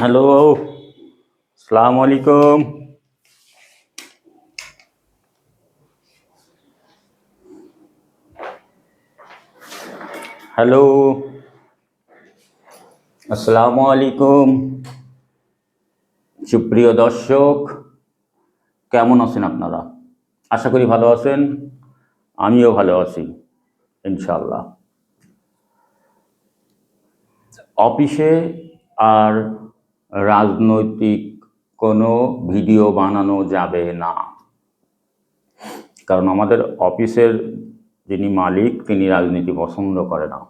Hello, সালাম আলাইকুম। Hello, আসসালামু আলাইকুম। সুপ্রিয় দর্শক, কেমন আছেন আপনারা? আশা করি ভালো আছেন। আমিও ভালো আছি, ইনশাল্লাহ। অফিসে আর রাজনৈতিক কোনো ভিডিও বানানো যাবে না, কারণ আমাদের অফিসের যিনি মালিক তিনি রাজনীতি পছন্দ করে না।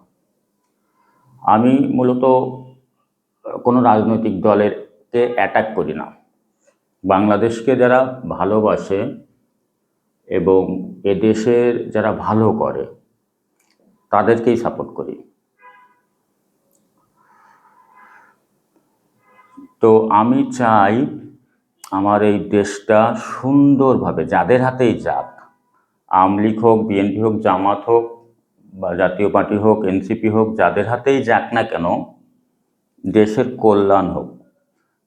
আমি মূলত কোনো রাজনৈতিক দলেরকে অ্যাটাক করি না। বাংলাদেশকে যারা ভালোবাসে এবং এদেশের যারা ভালো করে তাদেরকেই সাপোর্ট করি। তো আমি চাই আমার এই দেশটা সুন্দরভাবে যাদের হাতেই যাক, আওয়ামী লীগ হোক, বিএনপি হোক, জামাত হোক বা জাতীয় পার্টি হোক, এনসিপি হোক, যাদের হাতেই যাক না কেন, দেশের কল্যাণ হোক,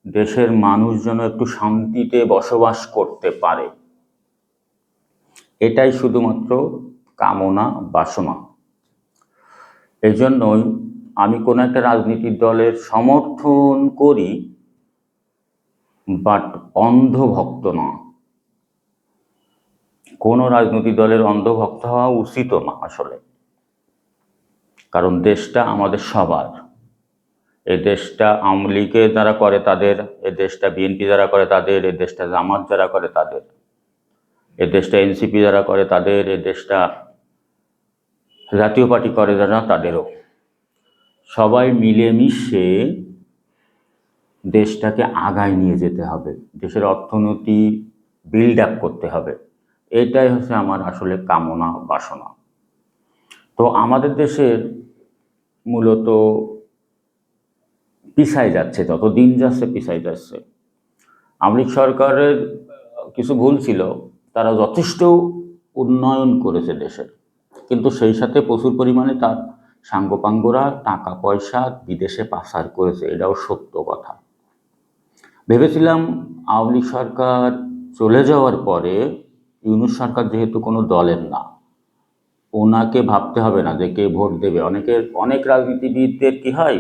দেশের মানুষ যেন একটু শান্তিতে বসবাস করতে পারে, এটাই শুধুমাত্র কামনা বাসনা। এই জন্যই আমি কোনো একটা রাজনৈতিক দলের সমর্থন করি, বাট অন্ধভক্ত না। কোনো রাজনৈতিক দলের অন্ধভক্ত হওয়া উচিত না আসলে, কারণ দেশটা আমাদের সবার। এই দেশটা আওয়ামী লীগের যারা করে তাদের, এই দেশটা বিএনপি যারা করে তাদের, এই দেশটা জামাত যারা করে তাদের, এই দেশটা এনসিপি যারা করে তাদের, এই দেশটা জাতীয় পার্টি করে যারা তাদেরও। সবাই মিলেমিশে দেশটাকে আগায় নিয়ে যেতে হবে, দেশের অর্থনীতি বিল্ড আপ করতে হবে। এটাই হচ্ছে আমার আসলে কামনা বাসনা। তো আমাদের দেশের মূলত পিছায় যাচ্ছে, যত দিন যাচ্ছে পিছায় যাচ্ছে। আওয়ামী লীগ সরকারের কিছু ভুল ছিল, তারা যথেষ্ট উন্নয়ন করেছে দেশের, কিন্তু সেই সাথে প্রচুর পরিমাণে তার সাঙ্গপাঙ্গরা টাকা পয়সা বিদেশে পাচার করেছে, এটাও সত্য কথা। ভেবেছিলাম আওয়ামী লীগ সরকার চলে যাওয়ার পরে ইউনূস সরকার যেহেতু কোনো দলের না, ওনাকে ভাবতে হবে না যে কে ভোট দেবে। অনেক রাজনীতিবিদদের কি হয়,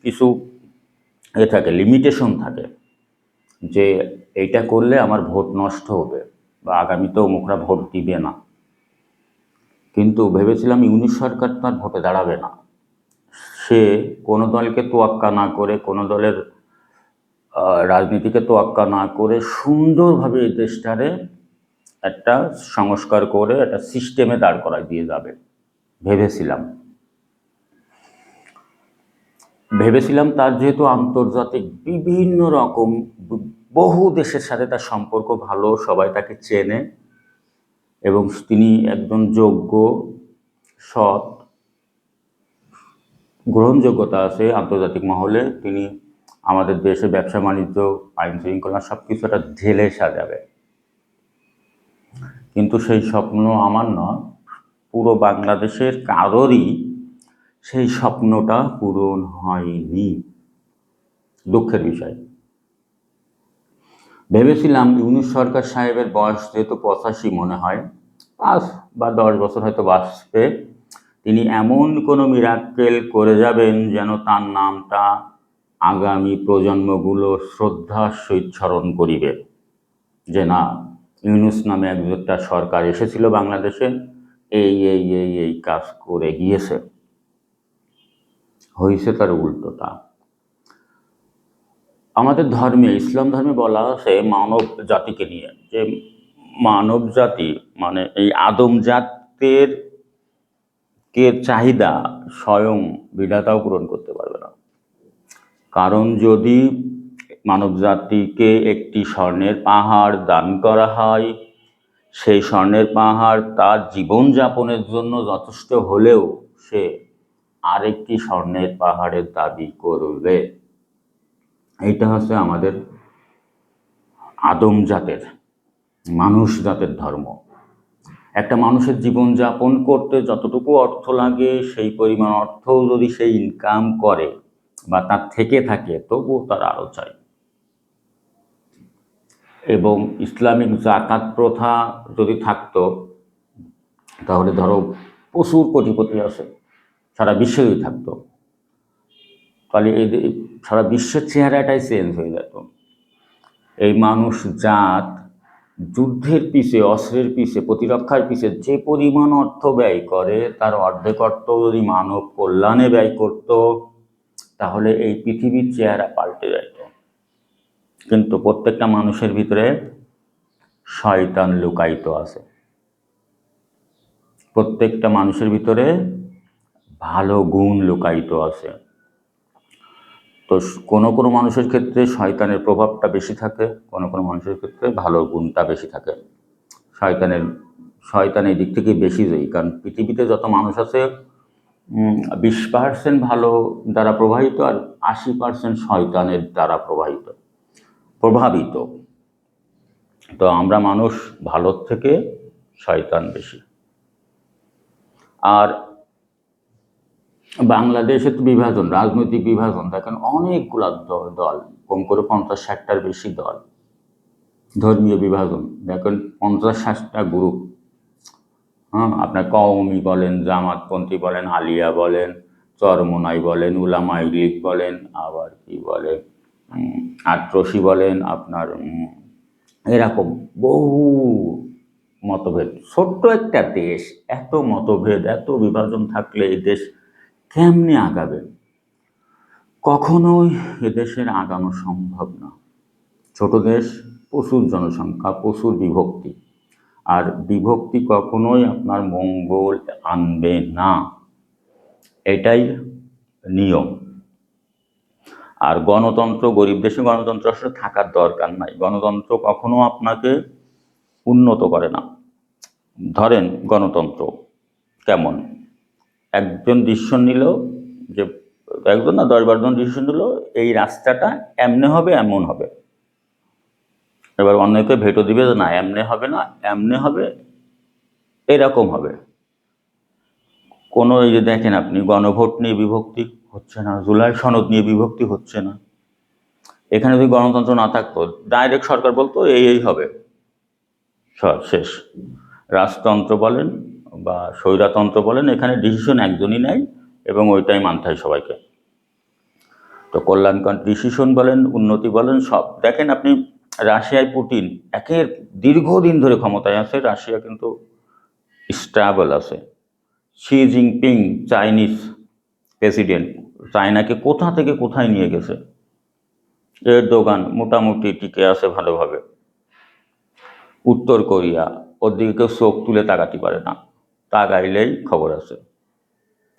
কিছু থাকে, লিমিটেশন থাকে, যে এইটা করলে আমার ভোট নষ্ট হবে বা আগামীতে অমুকরা ভোট দিবে না। কিন্তু ভেবেছিলাম ইউনূস সরকার তার ভোটে দাঁড়াবে না। সে কোনো দলকে তোয়াক্কা না করে, কোনো দলের রাজনীতিকে তোয়াক্কা না করে সুন্দরভাবে এই দেশটারে একটা সংস্কার করে একটা সিস্টেমে দাঁড় করায় দিয়ে যাবে ভেবেছিলাম। তার যেহেতু আন্তর্জাতিক বিভিন্ন রকম বহু দেশের সাথে তার সম্পর্ক ভালো, সবাই তাকে চেনে এবং তিনি একজন যোগ্য, সৎ, গ্রহণযোগ্যতা আছে আন্তর্জাতিক মহলে। তিনি আমাদের দেশে ব্যবসা বাণিজ্য, আইন শৃঙ্খলা সব কিছু একটা ঢেলে সাজাবে। কিন্তু সেই স্বপ্ন আমার নয়, পুরো বাংলাদেশের কারোরই সেই স্বপ্নটা পূরণ হয়নি, দুঃখের বিষয়। ভেবেছিলাম ইউনূস সরকার সাহেবের বয়স যেহেতু 85 মনে হয়, 5 বা 10 বছর হয়তো বাঁচবে, তিনি এমন কোনো মিরাক্কেল করে যাবেন যেন তার নামটা আগামী প্রজন্মগুলো শ্রদ্ধার সহিত স্মরণ করিবে, যে না, ইউনূস নামে একটা সরকার এসেছিল বাংলাদেশে, এই এই এই এই কাজ করে গিয়েছে। হয়েছে তার উল্টোটা। আমাদের ধর্মে, ইসলাম ধর্মে বলা আছে মানব জাতিকে নিয়ে, যে মানব জাতি মানে এই আদম জাতের চাহিদা স্বয়ং বিধাতাও পূরণ করতে পারবে না। কারণ যদি মানব জাতিকে একটি স্বর্ণের পাহাড় দান করা হয়, সেই স্বর্ণের পাহাড় তার জীবনযাপনের জন্য যথেষ্ট হলেও সে আরেকটি স্বর্ণের পাহাড়ের দাবি করবে। এইটা হচ্ছে আমাদের আদম জাতের, মানুষ জাতের ধর্ম। একটা মানুষের জীবনযাপন করতে যতটুকু অর্থ লাগে সেই পরিমাণ অর্থও যদি সে ইনকাম করে, বা তার থেকে থাকে, তবুও তারা আরও চায়। এবং ইসলামিক জাকাত প্রথা যদি থাকতো, তাহলে ধরো প্রচুর কোটিপতি আছে, সারা বিশ্বেই থাকতো, তাহলে এই সারা বিশ্বের চেহারাটাই চেঞ্জ হয়ে যেত। এই মানুষ জাত যুদ্ধের পিছে, অস্ত্রের পিছে, প্রতিরক্ষার পিছে যে পরিমাণ অর্থ ব্যয় করে, তার অর্ধেক অর্থ যদি মানব কল্যাণে ব্যয় করত, তাহলে এই পৃথিবীর চেহারা পাল্টে যেত। কিন্তু প্রত্যেকটা মানুষের ভিতরে শয়তান লুকায়িত আছে। প্রত্যেকটা মানুষের ভিতরে ভালো গুণ লুকায়িত আছে। তো কোনো কোনো মানুষের ক্ষেত্রে শয়তানের প্রভাবটা বেশি থাকে, কোনো কোনো মানুষের ক্ষেত্রে ভালো গুণটা বেশি থাকে। শয়তান এই দিক থেকে বেশি জয়ী, কারণ পৃথিবীতে যত মানুষ আছে 20% ভালো দ্বারা প্রভাবিত, আর 80% শয়তানের দ্বারা প্রভাবিত। তো আমরা মানুষ ভালোর থেকে শয়তান বেশি। আর বাংলাদেশে তো বিভাজন, রাজনৈতিক বিভাজন দেখেন, অনেকগুলা দল, কম করে 50-60টার বেশি দল। ধর্মীয় বিভাজন দেখেন, 50-60টা গ্রুপ। আপনার কওমি বলেন, জামাতপন্থী বলেন, আলিয়া বলেন, চরমোনাই বলেন, উলামায়ে লীগ বলেন, আবার কি বলে আট্রসি বলেন, আপনার এরকম বহু মতভেদ। ছোট্ট একটা দেশ, এত মতভেদ, এত বিভাজন থাকলে এই দেশ কেমনে আগাবে? কখনোই এদেশের আগানো সম্ভব না। ছোট দেশ, প্রচুর জনসংখ্যা, প্রচুর বিভক্তি, আর বিভক্তি কখনোই আপনার মঙ্গল আনবে না, এটাই নিয়ম। আর গণতন্ত্র, গরিব দেশে গণতন্ত্র আসলে থাকার দরকার নাই। গণতন্ত্র কখনো আপনাকে উন্নত করে না। ধরেন গণতন্ত্র কেমন, একজন ডিসিশন নিল, যে একজন না 10-12 জন ডিসিশন নিল, এই রাস্তাটা এমনে হবে, এমন হবে। এবার অনেকে ভেটো দিবে যে না, এমনে হবে না, এমনে হবে, এরকম হবে। কোনো এই যে দেখেন আপনি, গণভোট নিয়ে বিভক্তি হচ্ছে না, জুলাই সনদ নিয়ে বিভক্তি হচ্ছে না। এখানে যদি গণতন্ত্র না থাকতো, ডাইরেক্ট সরকার বলতো এই হবে, শেষ। রাজতন্ত্র বলেন বা স্বৈরতন্ত্র বলেন, এখানে ডিসিশন একজনই নেয় এবং ওইটাই মানতে হয় সবাইকে। তো কল্যাণকর ডিসিশন বলেন, উন্নতি বলেন, সব দেখেন আপনি। রাশিয়ায় পুতিন একের দীর্ঘদিন ধরে ক্ষমতায় আছে, রাশিয়া কিন্তু স্টেবল আছে। শি জিনপিং, চাইনিজ প্রেসিডেন্ট, চায়নাকে কোথা থেকে কোথায় নিয়ে গেছে। এরদোগান মোটামুটি টিকে আছে ভালোভাবে। উত্তর কোরিয়া, ওর দিকে কেউ চোখ তুলে তাকাতে পারে না, তাকাইলেই খবর আছে,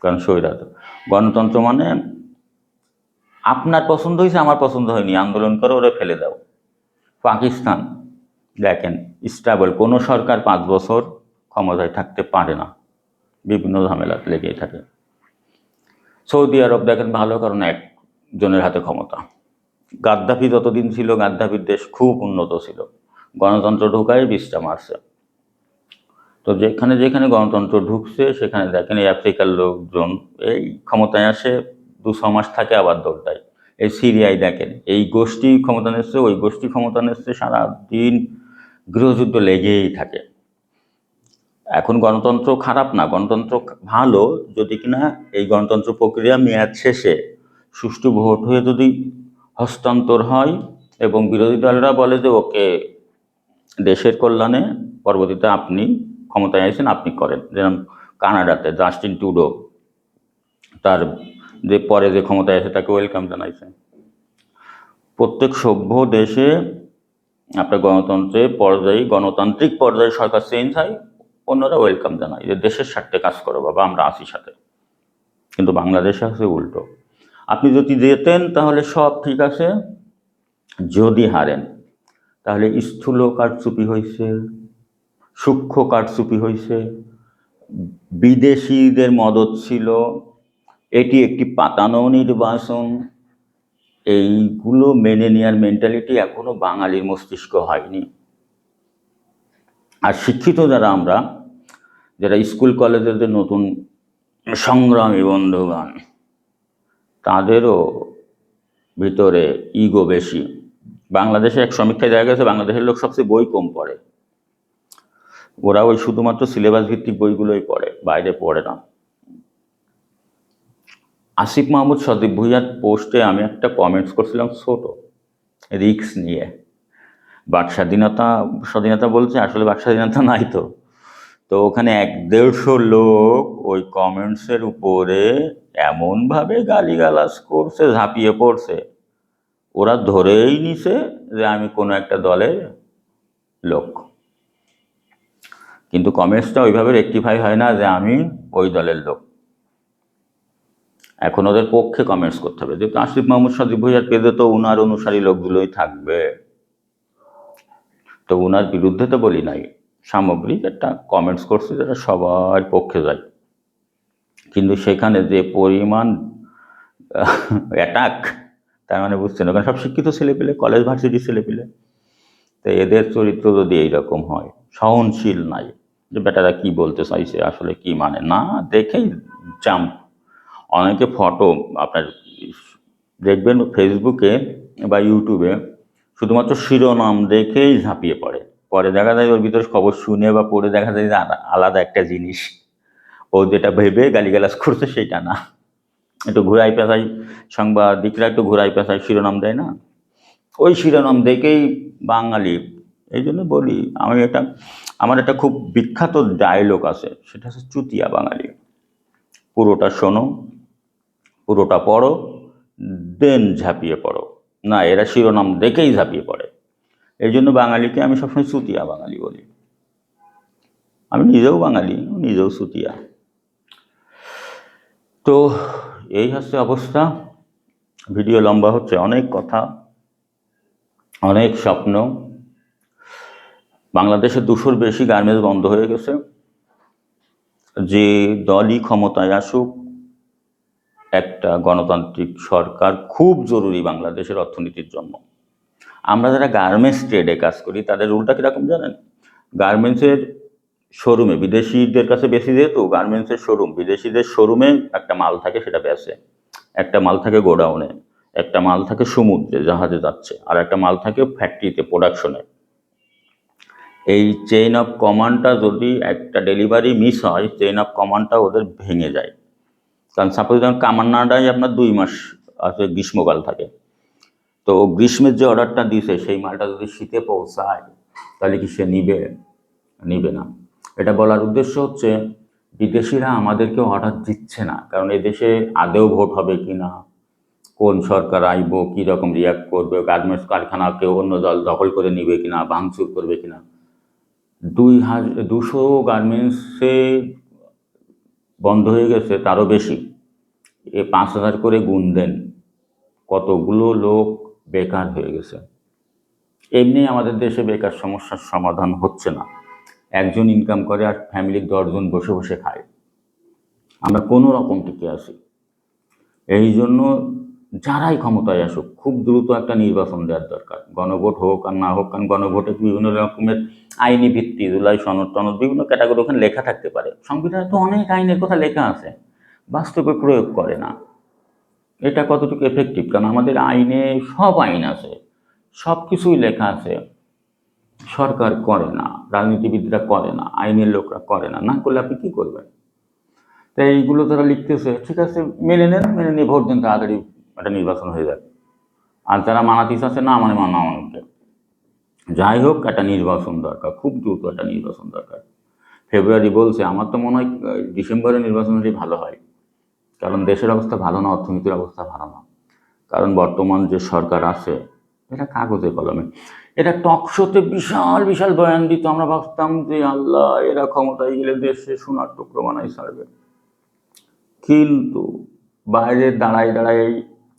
কারণ স্বৈরাচার। গণতন্ত্র মানে আপনার পছন্দ হয়েছে, আমার পছন্দ হয়নি, আন্দোলন করে ওরা ফেলে দাও। পাকিস্তান দেখেন স্টেবল, কোনো সরকার 5 বছর ক্ষমতায় থাকতে পারে না, বিভিন্ন ঝামেলা লেগেই থাকে। সৌদি আরব দেখেন ভালো, কারণ একজনের হাতে ক্ষমতা। গাদ্দাফি যতদিন ছিল, গাদ্দাফির দেশ খুব উন্নত ছিল, গণতন্ত্র ঢোকায় 20টা মারছে। তো যেখানে যেখানে গণতন্ত্র ঢুকছে, সেখানে দেখেন এই আফ্রিকার লোকজন এই ক্ষমতায় আসে, 2-6 মাস থাকে, আবার দৌড় দেয়। এই সিরিয়ায় দেখেন, এই গোষ্ঠী ক্ষমতা নিচ্ছে, ওই গোষ্ঠী ক্ষমতা নিচ্ছে, সারাদিন গৃহযুদ্ধ লেগেই থাকে। এখন গণতন্ত্র খারাপ না, গণতন্ত্র ভালো, যদি কিনা এই গণতন্ত্র প্রক্রিয়া মেয়াদ শেষে সুষ্ঠু ভোট হয়ে যদি হস্তান্তর হয় এবং বিরোধী দলরা বলে যে ওকে, দেশের কল্যাণে পরবর্তীতে আপনি ক্ষমতায় আছেন, আপনি করেন। যেমন কানাডাতে জাস্টিন ট্রুডো, তার যে পরে যে ক্ষমতায় আছে তাকে ওয়েলকাম জানাইছে। প্রত্যেক সভ্য দেশে আপনার গণতান্ত্রিক পর্যায়ে সরকার চেঞ্জ হয়, অন্যরা ওয়েলকাম জানায় যে দেশের স্বার্থে কাজ করো বাবা, আমরা আছি সাথে। কিন্তু বাংলাদেশে আছে উল্টো। আপনি যদি যেতেন তাহলে সব ঠিক আছে, যদি হারেন তাহলে স্থূল কারচুপি হয়েছে, সূক্ষ্ম কারচুপি হয়েছে, বিদেশিদের মদত ছিল, এটি একটি পাতানো নির্বাচন, এইগুলো মেনে নেওয়ার মেন্টালিটি এখনো বাঙালির মস্তিষ্ক হয়নি। আর শিক্ষিত যারা আমরা, যারা স্কুল কলেজের যে নতুন সংগ্রামী বন্ধুগণ, তাদেরও ভিতরে ইগো বেশি। বাংলাদেশে এক সমীক্ষায় দেখা গেছে বাংলাদেশের লোক সবচেয়ে বই কম পড়ে। ওরা ওই শুধুমাত্র সিলেবাস ভিত্তিক বইগুলোই পড়ে, বাইরে পড়ে না। আসিফ মাহমুদ সদীপ ভুঁইয়ার পোস্টে আমি একটা কমেন্টস করছিলাম ছোট, রিক্স নিয়ে। বাক স্বাধীনতা স্বাধীনতা বলছে, আসলে বাক স্বাধীনতা নাই তো। তো ওখানে 100-150 লোক ওই কমেন্টসের উপরে এমনভাবে গালিগালাজ করছে, ঝাঁপিয়ে পড়ছে, ওরা ধরেই নিছে যে আমি কোনো একটা দলের লোক। কিন্তু কমেন্টসটা ওইভাবে রেকটিফাই হয় না যে আমি ওই দলের লোক। এখন ওদের পক্ষে কমেন্টস করতে হবে, যেহেতু আসিফ মাহমুদ সদীপ ভুঁইয়ার পেজে তো উনার অনুসারী লোকগুলোই থাকবে, তো উনার বিরুদ্ধে তো বলি নাই, সামগ্রিক একটা কমেন্টস করছে যেটা সবার পক্ষে যায়। কিন্তু সেখানে যে পরিমাণ অ্যাটাক, তার মানে বুঝছেন, ওখানে সব শিক্ষিত ছেলেপিলে, কলেজ ভার্সিটির ছেলেপিলে। তো এদের চরিত্র যদি এইরকম হয়, সহনশীল নাই যে বেটারা কি বলতে চাইছে, আসলে কি মানে না, দেখেই জাম্প। অনেকে ফটো আপনার দেখবেন ফেসবুকে বা ইউটিউবে শুধুমাত্র শিরোনাম দেখেই ঝাঁপিয়ে পড়ে, পরে দেখা যায় ওর ভিতরে খবর শুনে বা পড়ে দেখা যায় যে আলাদা একটা জিনিস। ও যেটা ভেবে গালিগালাজ করছে সেটা না, একটু ঘুরাই পেঁচাই, সাংবাদিকরা একটু ঘুরাই পেঁচাই শিরোনাম দেয় না, ওই শিরোনাম দেখেই বাঙালি। এই জন্য বলি, আমার একটা খুব বিখ্যাত ডায়লগ আছে, সেটা হচ্ছে চুতিয়া বাঙালি। পুরোটা শোনো, পুরোটা পড়ো, দেন ঝাঁপিয়ে পড়ো। না, এরা শিরোনাম দেখেই ঝাঁপিয়ে পড়ে। এই জন্য বাঙালিকে আমি সবসময় চুতিয়া বাঙালি বলি। আমি নিজেও বাঙালি, নিজেও চুতিয়া। তো এই হচ্ছে অবস্থা। ভিডিও লম্বা হচ্ছে, অনেক কথা, অনেক স্বপ্ন। বাংলাদেশে 200-র বেশি গার্মেন্টস বন্ধ হয়ে গেছে। যে দলই ক্ষমতায় আসুক, একটা গণতান্ত্রিক সরকার খুব জরুরি বাংলাদেশের অর্থনীতির জন্য। আমরা যারা গার্মেন্টস ট্রেডে কাজ করি তাদের রুলটা কীরকম জানেন? গার্মেন্টসের শোরুমে, বিদেশিদের কাছে বেশি যেহেতু গার্মেন্টসের শোরুম, বিদেশিদের শোরুমে একটা মাল থাকে, সেটা বেচে। একটা মাল থাকে গোডাউনে, একটা মাল থাকে সমুদ্রে জাহাজে যাচ্ছে, আর একটা মাল থাকে ফ্যাক্টরিতে প্রোডাকশনে। এই চেইন অফ কমান্ডটা যদি একটা ডেলিভারি মিস হয়, চেইন অফ কমান্ডটা ওদের ভেঙে যায়। কারণ সাপোজ যেমন কামান্নাডায় আপনার 2 মাস আছে, গ্রীষ্মকাল থাকে, তো গ্রীষ্মের যে অর্ডারটা দিছে সেই মালটা যদি শীতে পৌঁছায় তাহলে কি সে নিবে না। এটা বলার উদ্দেশ্য হচ্ছে বিদেশিরা আমাদেরকে অর্ডার দিচ্ছে না, কারণ এদেশে আদেও ভোট হবে কিনা, কোন সরকার আইব, কীরকম রিয়াক্ট করবে, গার্মেন্টস কারখানা কেউ অন্য দল দখল করে নিবে কিনা, ভাঙচুর করবে কিনা। 200 গার্মেন্টসে বন্ধ হয়ে গেছে, তারও বেশি। 5,000 করে গুণ দেন, কতগুলো লোক বেকার হয়ে গেছে। এমনি আমাদের দেশে বেকার সমস্যার সমাধান হচ্ছে না। একজন ইনকাম করে আর ফ্যামিলির 10 জন বসে বসে খায়। আমরা কোনো রকম টিকে আছি। এই জন্য যারাই ক্ষমতায় আসুক, খুব দ্রুত একটা নির্বাচন দেওয়ার দরকার। গণভোট হোক আর না হোক, কারণ গণভোটে বিভিন্ন রকমের আইনি ভিত্তি, জুলাই সনদ টনদ, বিভিন্ন ক্যাটাগরি ওখানে লেখা থাকতে পারে। সংবিধানে তো অনেক আইনের কথা লেখা আছে, বাস্তবে প্রয়োগ করে না। এটা কতটুকু এফেক্টিভ? কারণ আমাদের আইনে সব আইন আছে, সব কিছুই লেখা আছে, সরকার করে না, রাজনীতিবিদরা করে না, আইনের লোকরা করে না। না করলে আপনি কী করবেন? তাই এইগুলো তারা লিখতেছে, ঠিক আছে মেনে নেন, মেনে নিয়ে ভোট দেন, তাড়াতাড়ি একটা নির্বাচন হয়ে যাবে। আর যারা মানাতে চাচ্ছে না মানে অনেকে, যাই হোক একটা নির্বাচন দরকার, খুব দ্রুত একটা নির্বাচন দরকার। ফেব্রুয়ারি বলছে, আমার তো মনে হয় ডিসেম্বরে নির্বাচন হলে ভালো হয়, কারণ দেশের অবস্থা ভালো না, অর্থনীতির অবস্থা ভালো না। কারণ বর্তমান যে সরকার আছে এটা কাগজে কলমে, এটা টকশোতে বিশাল বিশাল বয়ান দিত, আমরা ভাবতাম যে আল্লাহ এরা ক্ষমতায় গেলে দেশে সোনার টুকরো বানাই ছাড়বে। কিন্তু বাইরে দাঁড়ায় দাঁড়ায়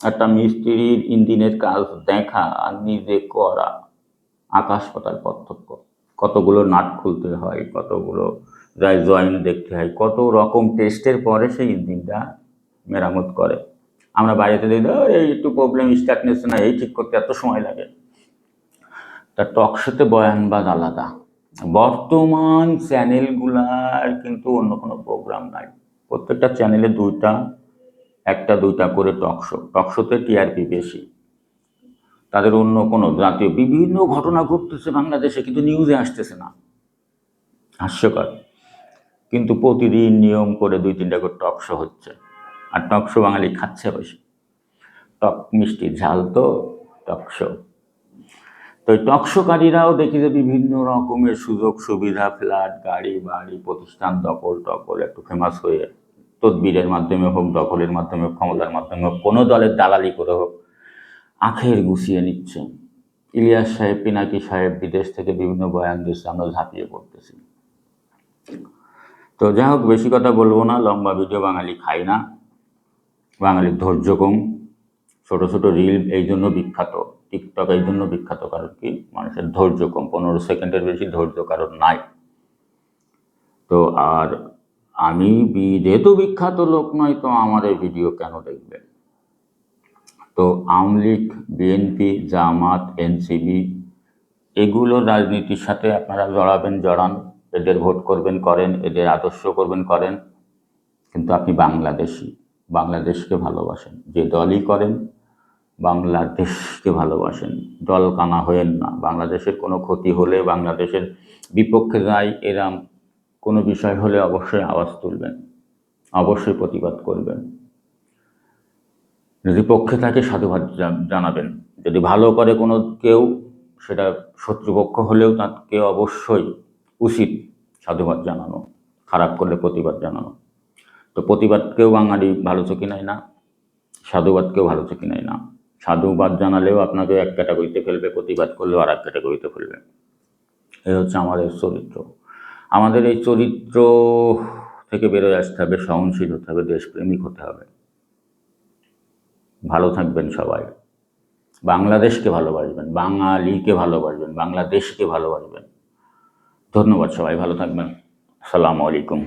একটা মিস্ত্রির ইঞ্জিনের কাজ দেখা আর নিজে করা আকাশ পাতাল পার্থক্য। কতগুলো নাট খুলতে হয়, কতগুলো জয়েন্ট দেখতে হয়, কত রকম টেস্টের পরে সেই ইঞ্জিনটা মেরামত করে। আমরা বাইরেতে দেখি এই একটু প্রবলেম স্টার্ট নিচ্ছে না, এই ঠিক করতে এত সময় লাগে। তা টকশোতে বয়ানবাজ আলাদা। বর্তমান চ্যানেলগুলার কিন্তু অন্য কোনো প্রোগ্রাম নাই, প্রত্যেকটা চ্যানেলে 1-2টা করে টকশোতে টিআরপি বেশি। তাদের অন্য কোনো জাতীয় বিভিন্ন ঘটনা ঘটতেছে বাংলাদেশে, কিন্তু নিউজে আসতেছে না। হাস্যকর। কিন্তু প্রতিদিন নিয়ম করে 2-3টা করে টক শো হচ্ছে, আর টক শো বাঙালি খাচ্ছে বেশি। টক মিষ্টি ঝাল তো টক শো। তো ওই টকশোকারীরাও দেখি যে বিভিন্ন রকমের সুযোগ সুবিধা, ফ্ল্যাট, গাড়ি বাড়ি, প্রতিষ্ঠান দখল টকল একটু ফেমাস হয়ে তদবিরের মাধ্যমে হোক, দখলের মাধ্যমে হোক, ক্ষমতার মাধ্যমে হোক, কোনো দলের দালালি করে হোক, আখের গুছিয়ে নিচ্ছে। ইলিয়াস সাহেব, পিনাকি সাহেব বিদেশ থেকে বিভিন্ন বয়ান দিচ্ছে, আমরা ঝাঁপিয়ে পড়তেছি। তো যাই হোক, বেশি কথা বলবো না, লম্বা ভিডিও বাঙালি খাই না, বাঙালির ধৈর্য কম। ছোট ছোট রিল এই জন্য বিখ্যাত, টিকটক এই জন্য বিখ্যাত, কারণ কি মানুষের ধৈর্য কম, 15 সেকেন্ডের বেশি ধৈর্য কারণ নাই। তো আর আমি যেহেতু বিখ্যাত লোক নয়, তো আমার এই ভিডিও কেন দেখবেন? তো আওয়ামী লীগ, বিএনপি, জামাত, এনসিপি এগুলোর রাজনীতির সাথে আপনারা জড়ান, এদের ভোট করবেন করেন, এদের আদর্শ করবেন করেন, কিন্তু আপনি বাংলাদেশি, বাংলাদেশকে ভালোবাসেন, যে দলই করেন বাংলাদেশকে ভালোবাসেন, দল কানা হয়েন না। বাংলাদেশের কোনো ক্ষতি হলে, বাংলাদেশের বিপক্ষে যায় এরাম কোনো বিষয় হলে অবশ্যই আওয়াজ তুলবেন, অবশ্যই প্রতিবাদ করবেন। যদি পক্ষে থাকে সাধুবাদ জানাবেন, যদি ভালো করে কোনো কেউ, সেটা শত্রুপক্ষ হলেও তাকে অবশ্যই উচিত সাধুবাদ জানানো, খারাপ করলে প্রতিবাদ জানানো। তো প্রতিবাদকেও বাঙালি ভালো চোখে নেয় না, সাধুবাদকেও ভালো চোখে নেয় না। সাধুবাদ জানালেও আপনাকে এক ক্যাটাগরিতে ফেলবে, প্রতিবাদ করলেও আর এক ক্যাটাগরিতে ফেলবে। এই হচ্ছে আমাদের চরিত্র। আমাদের এই চরিত্র থেকে বেরোয় আসতে হবে, সহনশীল হতে হবে, দেশপ্রেমিক হতে হবে। ভালো থাকবেন সবাই, বাংলাদেশকে ভালোবাসবেন, বাঙালিকে ভালোবাসবেন, বাংলাদেশকে ভালোবাসবেন। ধন্যবাদ, সবাই ভালো থাকবেন। আসসালামু আলাইকুম।